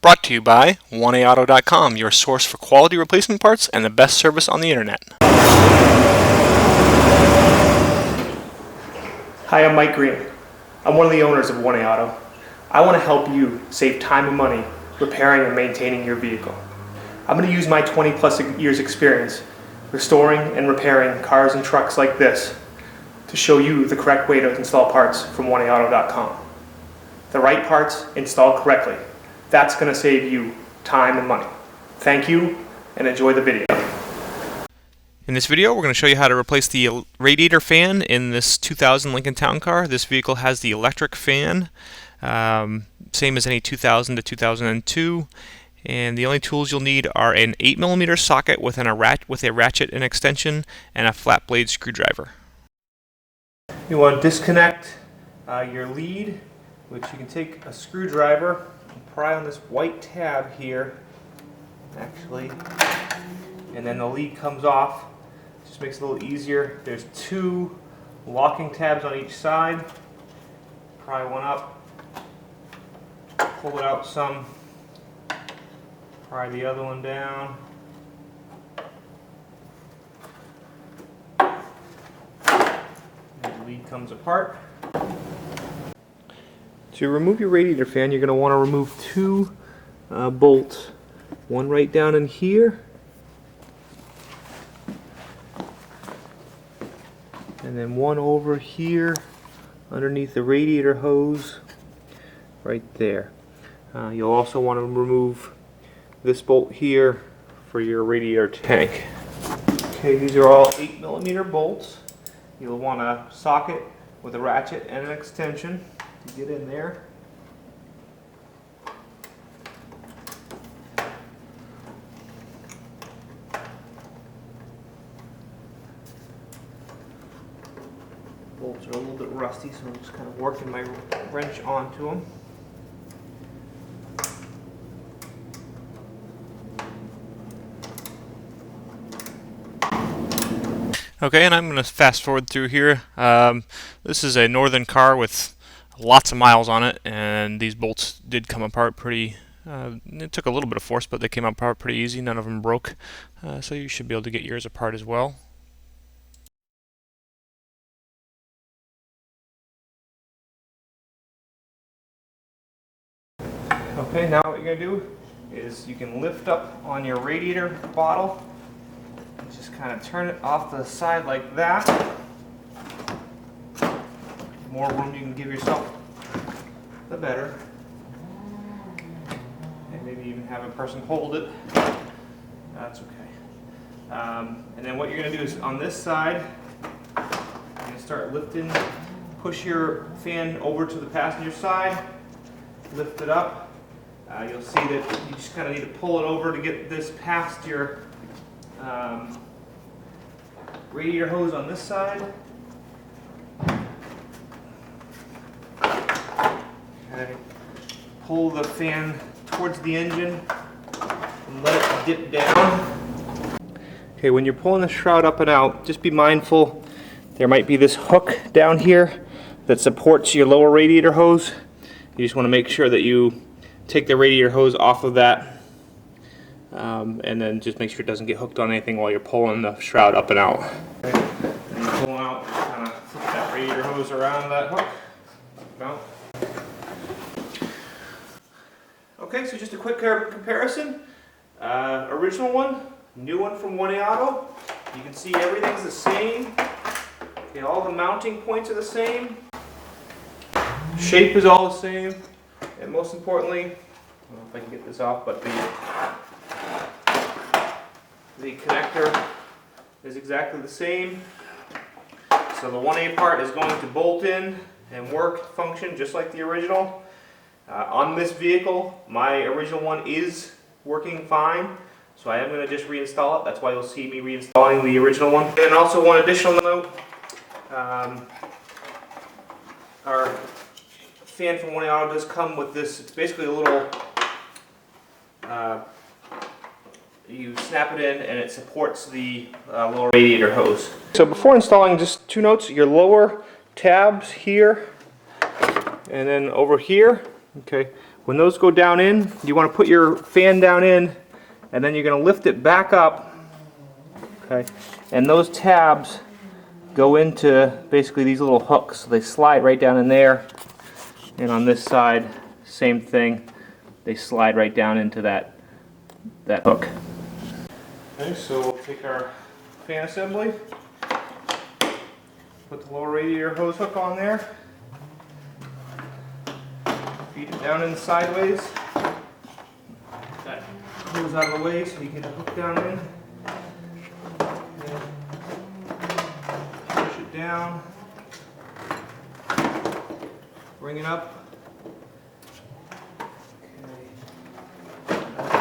Brought to you by 1AAuto.com, your source for quality replacement parts and the best service on the internet. Hi, I'm Mike Green. I'm one of the owners of 1A Auto. I want to help you save time and money repairing and maintaining your vehicle. I'm going to use my 20+ years experience restoring and repairing cars and trucks like this to show you the correct way to install parts from 1AAuto.com. The right parts installed correctly. That's going to save you time and money. Thank you and enjoy the video. In this video, we're going to show you how to replace the radiator fan in this 2000 Lincoln Town Car. This vehicle has the electric fan, same as any 2000 to 2002. And the only tools you'll need are an 8mm socket with a ratchet and extension and a flat blade screwdriver. You want to disconnect your lead, which you can take a screwdriver and pry on this white tab here, actually, and then the lead comes off. Just makes it a little easier. There's two locking tabs on each side. Pry one up, pull it out some, pry the other one down. And the lead comes apart. To remove your radiator fan, you're going to want to remove two bolts. One right down in here, and then one over here underneath the radiator hose right there. You'll also want to remove this bolt here for your radiator tank. Okay, these are all 8mm bolts. You'll want a socket with a ratchet and an extension to get in there. Bolts are a little bit rusty, so I'm just kind of working my wrench onto them. Okay, and I'm going to fast forward through here. This is a northern car with lots of miles on it, and these bolts did come apart pretty, it took a little bit of force, but they came apart pretty easy. None of them broke, so you should be able to get yours apart as well. Okay, now what you're going to do is you can lift up on your radiator bottle and just kind of turn it off the side like that. The more room you can give yourself, the better. And maybe even have a person hold it. That's okay. And then what you're going to do is on this side, you're going to start lifting, push your fan over to the passenger side, lift it up. You'll see that you just kind of need to pull it over to get this past your radiator hose on this side. Okay. Pull the fan towards the engine and let it dip down. Okay, when you're pulling the shroud up and out, just be mindful there might be this hook down here that supports your lower radiator hose. You just want to make sure that you take the radiator hose off of that, and then just make sure it doesn't get hooked on anything while you're pulling the shroud up and out. Okay. And you're pulling out, just kind of flip that radiator hose around that hook. Up and out. Okay, so just a quick comparison. Original one, new one from 1A Auto. You can see everything's the same. Okay, all the mounting points are the same. Shape is all the same. And most importantly, I don't know if I can get this off, but the connector is exactly the same. So the 1A part is going to bolt in and work, function just like the original. On this vehicle, my original one is working fine, so I am going to just reinstall it. That's why you'll see me reinstalling the original one. And also one additional note, our fan from 1A Auto does come with this. It's basically a little, you snap it in and it supports the lower radiator hose. So before installing, just two notes: your lower tabs here and then over here, okay, When those go down in, you want to put your fan down in, and then you're going to lift it back up. Okay, and those tabs go into basically these little hooks. So they slide right down in there, and on this side, same thing. They slide right down into that hook. Okay, so we'll take our fan assembly, put the lower radiator hose hook on there, feed it down in sideways. That hose out of the way so you get the hook down in. Push it down, bring it up.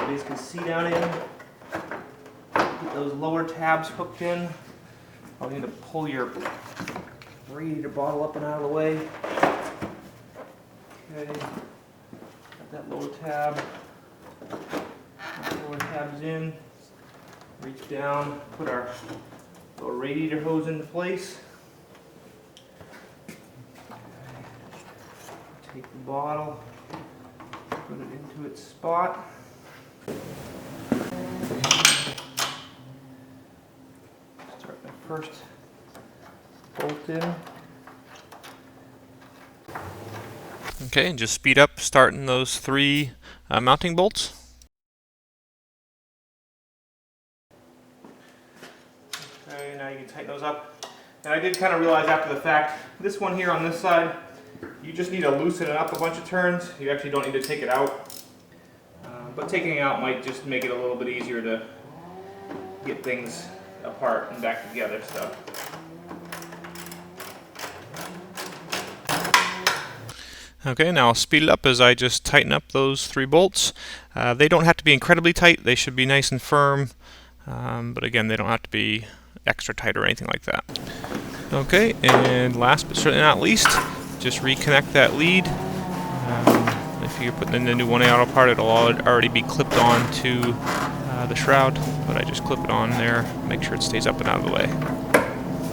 Basically seat down in, get those lower tabs hooked in. I'll need to pull your radiator bottle up and out of the way. Okay, got that lower tabs in, reach down, put our little radiator hose into place. Take the bottle, put it into its spot. Start my first bolt in. Okay, and just speed up starting those 3 mounting bolts. Okay, now you can tighten those up. And I did kind of realize after the fact, this one here on this side, you just need to loosen it up a bunch of turns. You actually don't need to take it out. But taking it out might just make it a little bit easier to get things apart and back together. So. Okay, now I'll speed it up as I just tighten up those 3 bolts. They don't have to be incredibly tight, they should be nice and firm, but again, they don't have to be extra tight or anything like that. Okay, and last but certainly not least, just reconnect that lead. If you're putting in the new 1A auto part, it'll already be clipped on to the shroud, but I just clip it on there, make sure it stays up and out of the way.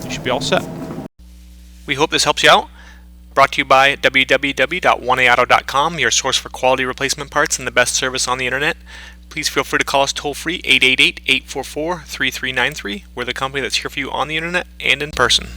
You should be all set. We hope this helps you out. Brought to you by www.1aauto.com, your source for quality replacement parts and the best service on the internet. Please feel free to call us toll-free 888-844-3393. We're the company that's here for you on the internet and in person.